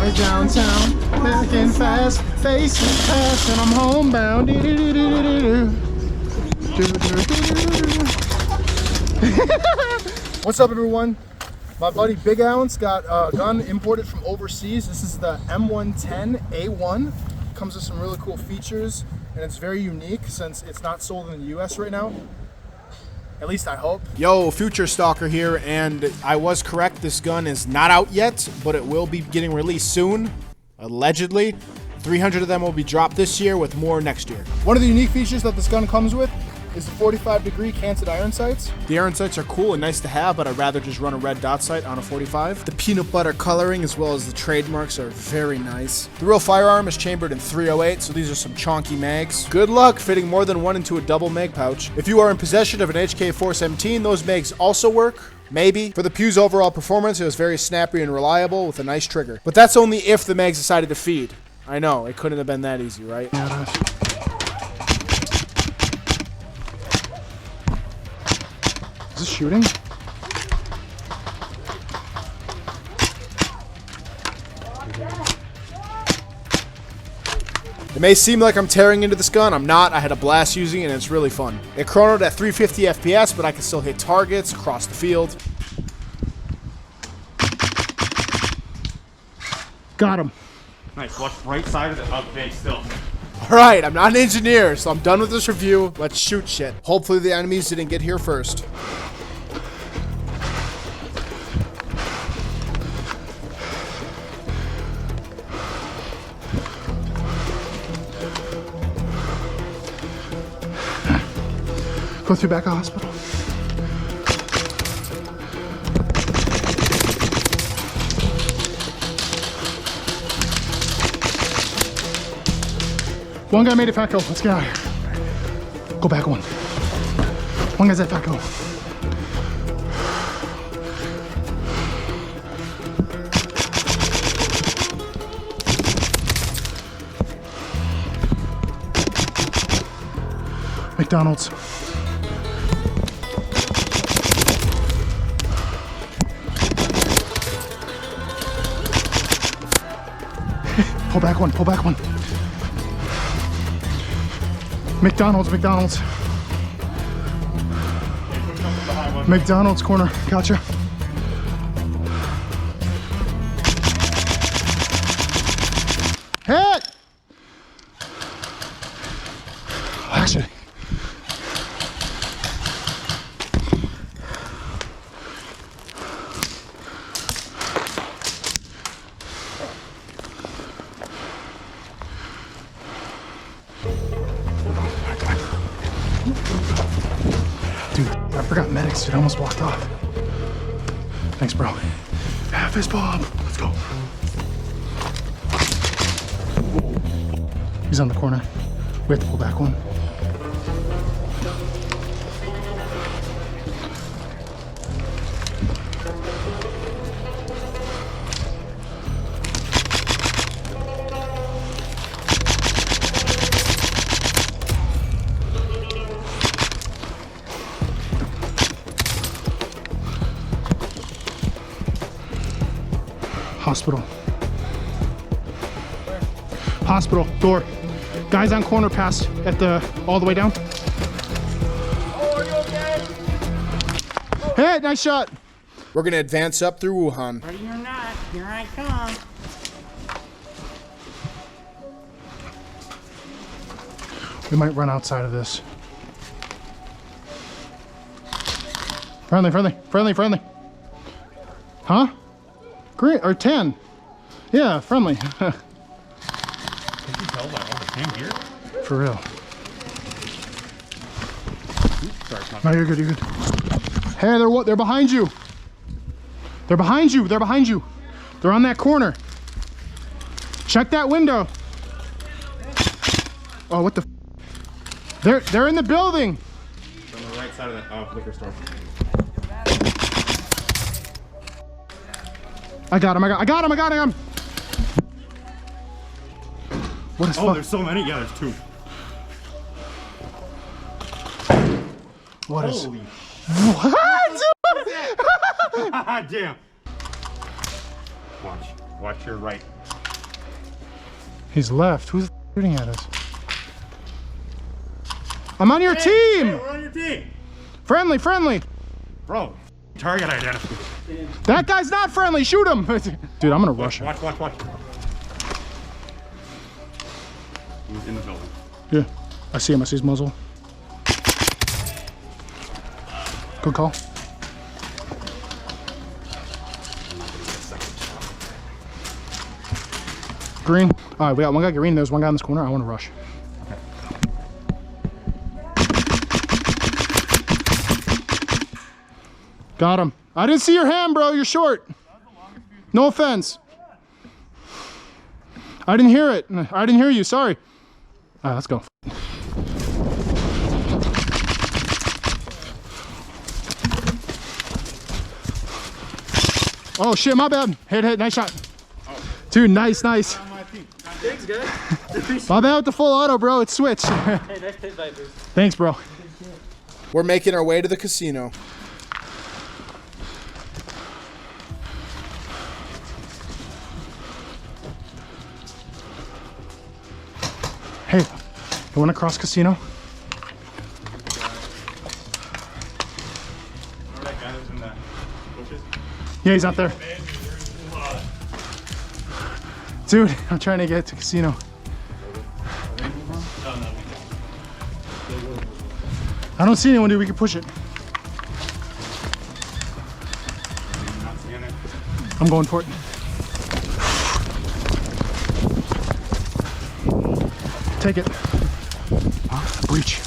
right downtown, packing fast, faces fast, and I'm homebound. What's up, everyone? My buddy Big Alan's got a gun imported from overseas. This is the M110A1. Comes with some really cool features, and it's very unique since it's not sold in the US right now. At least I hope. Yo, Future Stalker here, and I was correct. This gun is not out yet, but it will be getting released soon, allegedly. 300 of them will be dropped this year, with more next year. One of the unique features that this gun comes with is the 45-degree canted iron sights. The iron sights are cool and nice to have, but I'd rather just run a red dot sight on a 45. The peanut butter coloring as well as the trademarks are very nice. The real firearm is chambered in 308, so these are some chonky mags. Good luck fitting more than one into a double mag pouch. If you are in possession of an HK 417, those mags also work. Maybe. For the Pew's overall performance, it was very snappy and reliable with a nice trigger. But that's only if the mags decided to feed. I know, it couldn't have been that easy, right? Is this shooting? It may seem like I'm tearing into this gun. I'm not. I had a blast using it and it's really fun. It chronoed at 350 FPS, but I can still hit targets across the field. Got him. Nice. Watch right side of the face still. Alright, I'm not an engineer, so I'm done with this review. Let's shoot shit. Hopefully the enemies didn't get here first. Go through back of hospital. One guy made it Fatco. Let's get out of here. Go back one. One guy's at Fatco. McDonald's. Pull back one, pull back one. McDonald's. McDonald's corner, gotcha. Hit! Action. Dude, I forgot medics. Dude, I almost walked off. Thanks, bro. Yeah, fist bump. Let's go. He's on the corner. We have to pull back one. Hospital. Hospital, door. Guys on corner pass at the, all the way down. Oh, are you okay? Hey, nice shot. We're gonna advance up through Wuhan. Ready or not, here I come. We might run outside of this. Friendly. Huh? Green or 10. Yeah, friendly. Can you tell by all the same gear? For real. Oops, sorry, No, you're good. Hey, they're behind you. They're behind you. They're on that corner. Check that window. Oh, what the f? They're in the building. On the right side of the liquor store. I got him. What is Oh, there's so many. Yeah, there's two. What is? Holy What? damn. Watch your right. He's left. Who's shooting at us? I'm on your team! Hey, we're on your team! Friendly, friendly! Bro, target identified. That guy's not friendly, shoot him! Dude, I'm gonna rush him. Watch. He's in the building. Yeah, I see him, I see his muzzle. Good call. Green. All right, we got one guy green. There's one guy in this corner. I want to rush. Okay. Got him. I didn't see your hand, bro. You're short. No offense. I didn't hear it. I didn't hear you. Sorry. All right, let's go. Oh shit, my bad. Hit, nice shot. Dude, nice. Thanks, guys. My bad with the full auto, bro. It's switched. Hey, nice pit vipers. Thanks, bro. We're making our way to the casino. Hey, you want to cross casino? Remember that guy that was in the bushes? Yeah, he's out there. Dude, I'm trying to get to casino. I don't see anyone, dude. We can push it. Not seeing it. I'm going for it. Take it. Breach.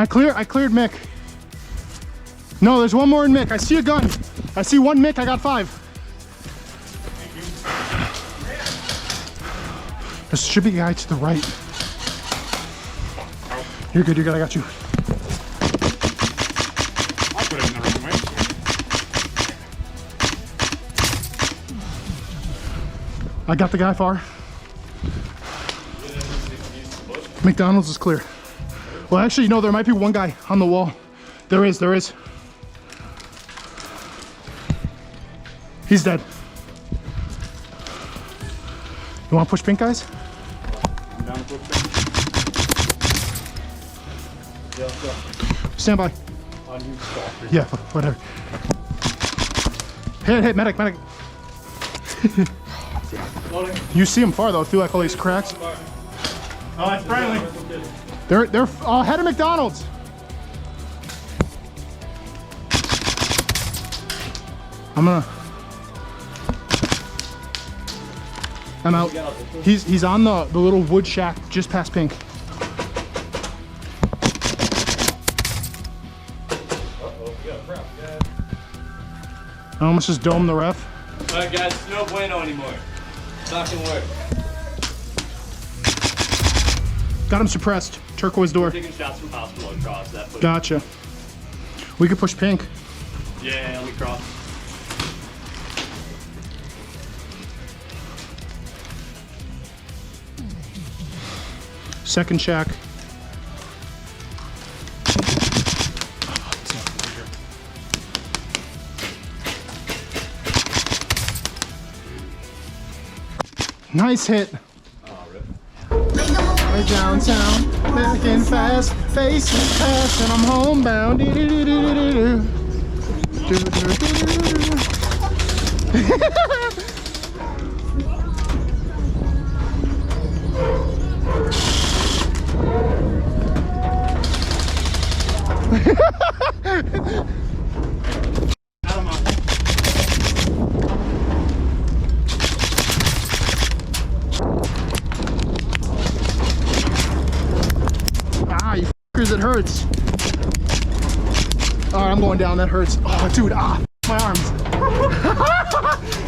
I cleared Mick. No, there's one more in Mick. I see a gun. I see one Mick. I got 5. There should be a guy to the right. You're good. I got you. I'll put it in the wrong way. I got the guy far. McDonald's is clear. Well, actually, no, there might be one guy on the wall. There is. He's dead. You want to push pink, guys? I'm down to push back. Yeah, let's go. Stand by. On you, stalker. Yeah, whatever. Hit, medic. You see him far, though, through like all these cracks. Oh, it's friendly. They're ahead of McDonald's. I'm out. He's on the little wood shack just past pink. I almost just domed the ref. Alright, guys, it's no bueno anymore. It's not gonna work. Got him suppressed. Turquoise door. Taking shots from hospital across that foot. Gotcha. We could push pink. Yeah, we cross. Second shack. Nice hit. Right downtown, making fast, faces past, and I'm homebound. You f***ers, it hurts. All right, I'm going down, that hurts. Oh, dude, my arms.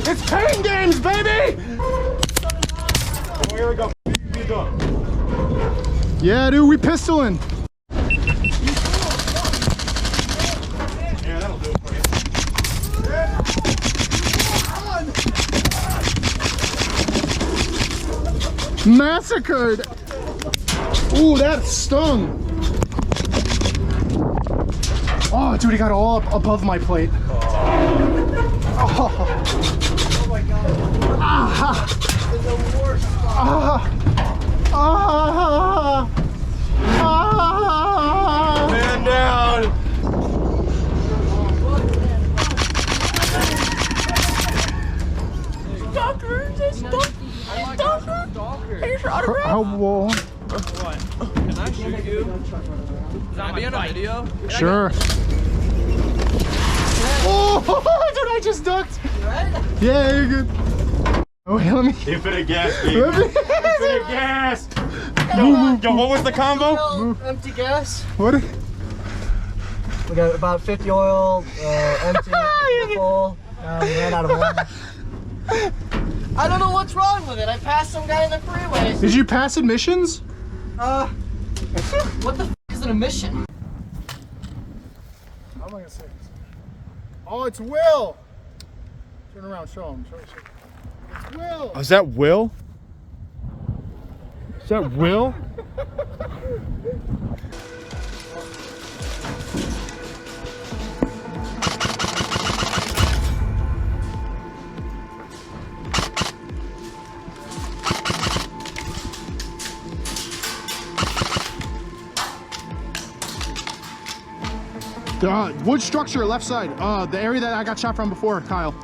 It's pain games, baby! Oh, here we go. What are you doing? Yeah, dude, we pistoling. Yeah, that'll do it for you. Massacred. Ooh, that stung. Oh, dude, he got all up above my plate. Oh my god. Ah. The worst. Ah. Ah. Ah. Man down. Stalker, here's your autograph. How well? What? Can I shoot you? Can I be on a video? Sure. Oh, dude, I just ducked. Yeah, you're good. Oh, hey, let me. Infinite gas, baby. Let me. Infinite gas. Yo, what was the combo? Empty gas. What? We got about 50 oil, empty, full. We ran out of oil. I don't know what's wrong with it. I passed some guy in the freeway. Did you pass admissions? What the f is an emission? How am I gonna say this? Oh, it's Will. Turn around, show him. Show him. It's Will. Is that Will? Is that Will? Wood structure, left side. The area that I got shot from before, Kyle.